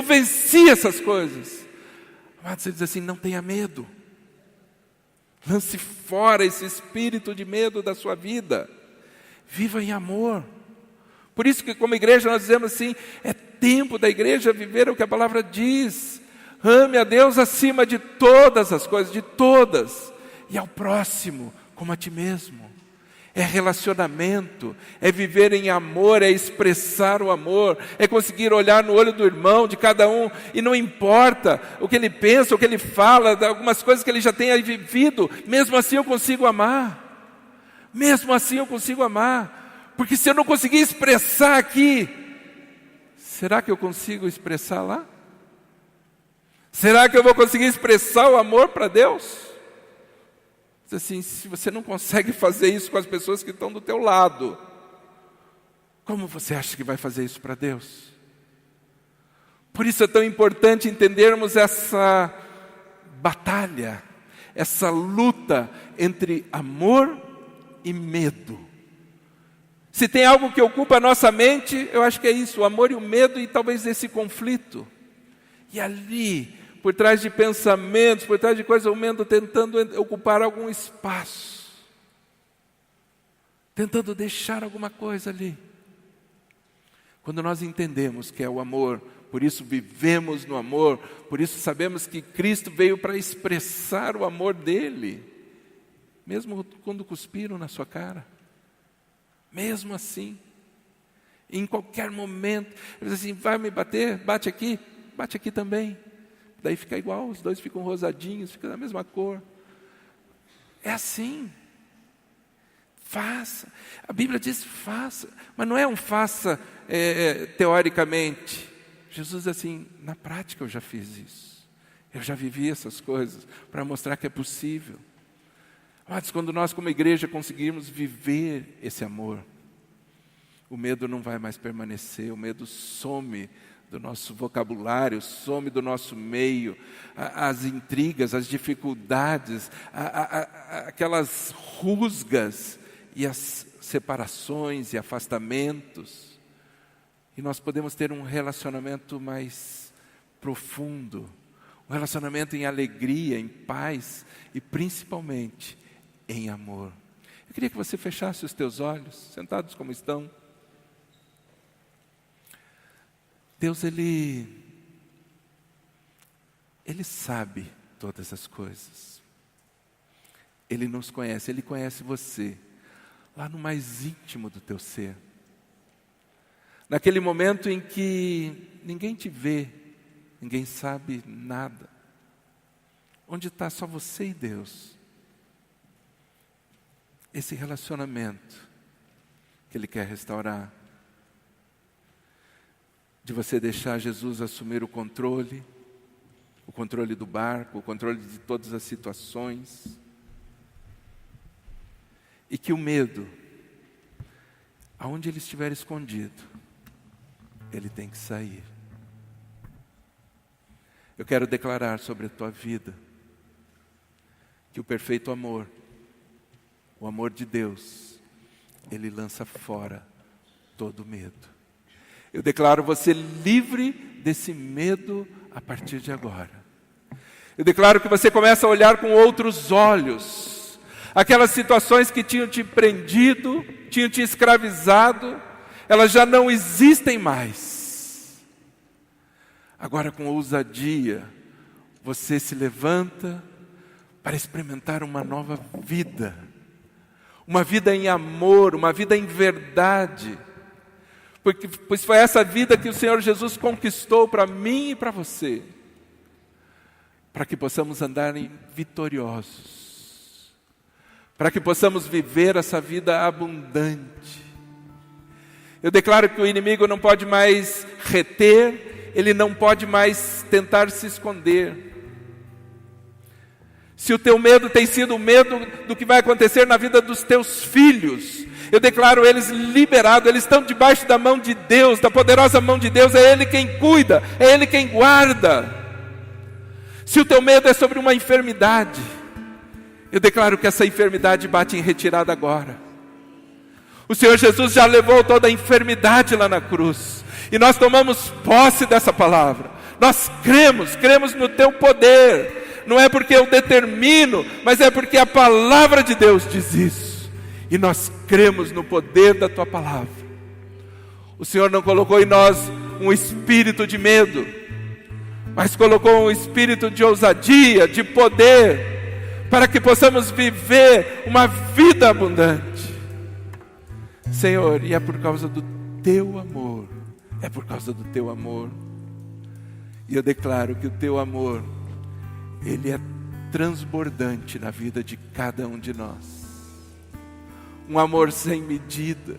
venci essas coisas. Amados, ele diz assim: não tenha medo. Lance fora esse espírito de medo da sua vida. Viva em amor. Por isso que como igreja nós dizemos assim: é tempo da igreja viver o que a palavra diz. Ame a Deus acima de todas as coisas, de todas. E ao próximo como a ti mesmo. É relacionamento, é viver em amor, é expressar o amor, é conseguir olhar no olho do irmão, de cada um, e não importa o que ele pensa, o que ele fala, algumas coisas que ele já tenha vivido, mesmo assim eu consigo amar. Mesmo assim eu consigo amar. Porque se eu não conseguir expressar aqui, será que eu consigo expressar lá? Será que eu vou conseguir expressar o amor para Deus? Assim, se você não consegue fazer isso com as pessoas que estão do teu lado, como você acha que vai fazer isso para Deus? Por isso é tão importante entendermos essa batalha, essa luta entre amor e medo. Se tem algo que ocupa a nossa mente, eu acho que é isso, o amor e o medo, e talvez esse conflito. E ali, por trás de pensamentos, por trás de coisas, o medo tentando ocupar algum espaço, tentando deixar alguma coisa ali. Quando nós entendemos que é o amor, por isso vivemos no amor, por isso sabemos que Cristo veio para expressar o amor dele, mesmo quando cuspiram na sua cara, mesmo assim, em qualquer momento, ele diz assim: vai me bater, bate aqui também. Daí fica igual, os dois ficam rosadinhos, fica da mesma cor. É assim. Faça. A Bíblia diz faça, mas não é um faça teoricamente. Jesus diz assim: na prática eu já fiz isso. Eu já vivi essas coisas para mostrar que é possível. Mas quando nós como igreja conseguirmos viver esse amor, o medo não vai mais permanecer, o medo some do nosso vocabulário, some do nosso meio, as intrigas, as dificuldades, aquelas rusgas e as separações e afastamentos. E nós podemos ter um relacionamento mais profundo, um relacionamento em alegria, em paz e principalmente em amor. Eu queria que você fechasse os teus olhos, sentados como estão. Deus, Ele sabe todas as coisas. Ele nos conhece, Ele conhece você, lá no mais íntimo do teu ser. Naquele momento em que ninguém te vê, ninguém sabe nada. Onde está só você e Deus. Esse relacionamento que Ele quer restaurar. De você deixar Jesus assumir o controle do barco, o controle de todas as situações. E que o medo, aonde ele estiver escondido, ele tem que sair. Eu quero declarar sobre a tua vida que o perfeito amor, o amor de Deus, ele lança fora todo medo. Eu declaro você livre desse medo a partir de agora. Eu declaro que você começa a olhar com outros olhos. Aquelas situações que tinham te prendido, tinham te escravizado, elas já não existem mais. Agora com ousadia, você se levanta para experimentar uma nova vida. Uma vida em amor, uma vida em verdade. Pois foi essa vida que o Senhor Jesus conquistou para mim e para você. Para que possamos andar vitoriosos. Para que possamos viver essa vida abundante. Eu declaro que o inimigo não pode mais reter, ele não pode mais tentar se esconder. Se o teu medo tem sido o medo do que vai acontecer na vida dos teus filhos, eu declaro eles liberados, eles estão debaixo da mão de Deus, da poderosa mão de Deus, é Ele quem cuida, é Ele quem guarda. Se o teu medo é sobre uma enfermidade, eu declaro que essa enfermidade bate em retirada agora. O Senhor Jesus já levou toda a enfermidade lá na cruz, e nós tomamos posse dessa palavra, nós cremos no teu poder, não é porque eu determino, mas é porque a palavra de Deus diz isso. E nós cremos no poder da tua palavra. O Senhor não colocou em nós um espírito de medo, mas colocou um espírito de ousadia, de poder, para que possamos viver uma vida abundante. Senhor, e é por causa do teu amor, é por causa do teu amor. E eu declaro que o teu amor, ele é transbordante na vida de cada um de nós. Um amor sem medida.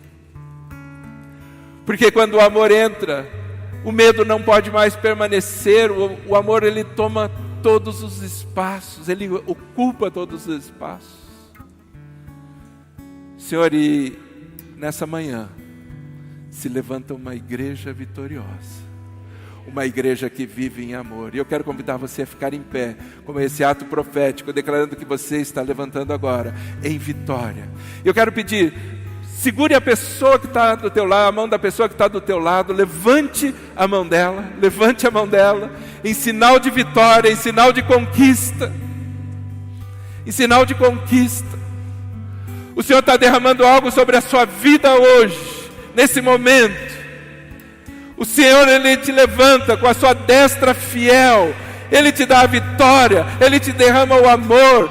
Porque quando o amor entra, o medo não pode mais permanecer. O amor, ele toma todos os espaços, ele ocupa todos os espaços. Senhor, e nessa manhã se levanta uma igreja vitoriosa, uma igreja que vive em amor. E eu quero convidar você a ficar em pé, como esse ato profético, declarando que você está levantando agora em vitória. Eu quero pedir, segure a pessoa que está do teu lado, a mão da pessoa que está do teu lado, levante a mão dela, em sinal de vitória, em sinal de conquista. Em sinal de conquista. O Senhor está derramando algo sobre a sua vida hoje, nesse momento. O Senhor, Ele te levanta com a sua destra fiel, Ele te dá a vitória, Ele te derrama o amor.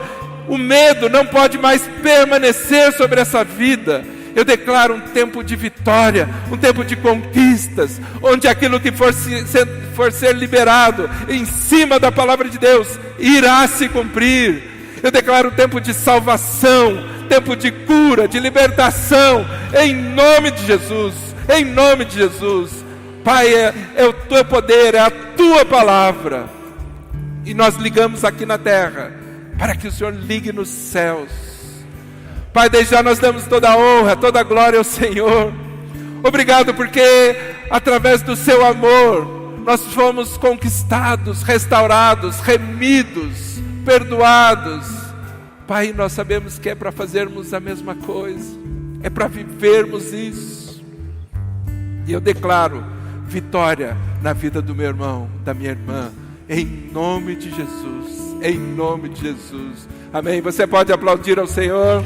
O medo não pode mais permanecer sobre essa vida. Eu declaro um tempo de vitória, um tempo de conquistas, onde aquilo que for ser liberado em cima da palavra de Deus irá se cumprir. Eu declaro um tempo de salvação, tempo de cura, de libertação, em nome de Jesus, em nome de Jesus. Pai, é o teu poder, é a tua palavra, e nós ligamos aqui na terra, para que o Senhor ligue nos céus. Pai, desde já nós damos toda a honra, toda a glória ao Senhor. Obrigado porque através do seu amor, nós fomos conquistados, restaurados, remidos, perdoados. Pai, nós sabemos que é para fazermos a mesma coisa, é para vivermos isso. E eu declaro vitória na vida do meu irmão, da minha irmã, em nome de Jesus, em nome de Jesus. Amém. Você pode aplaudir ao Senhor.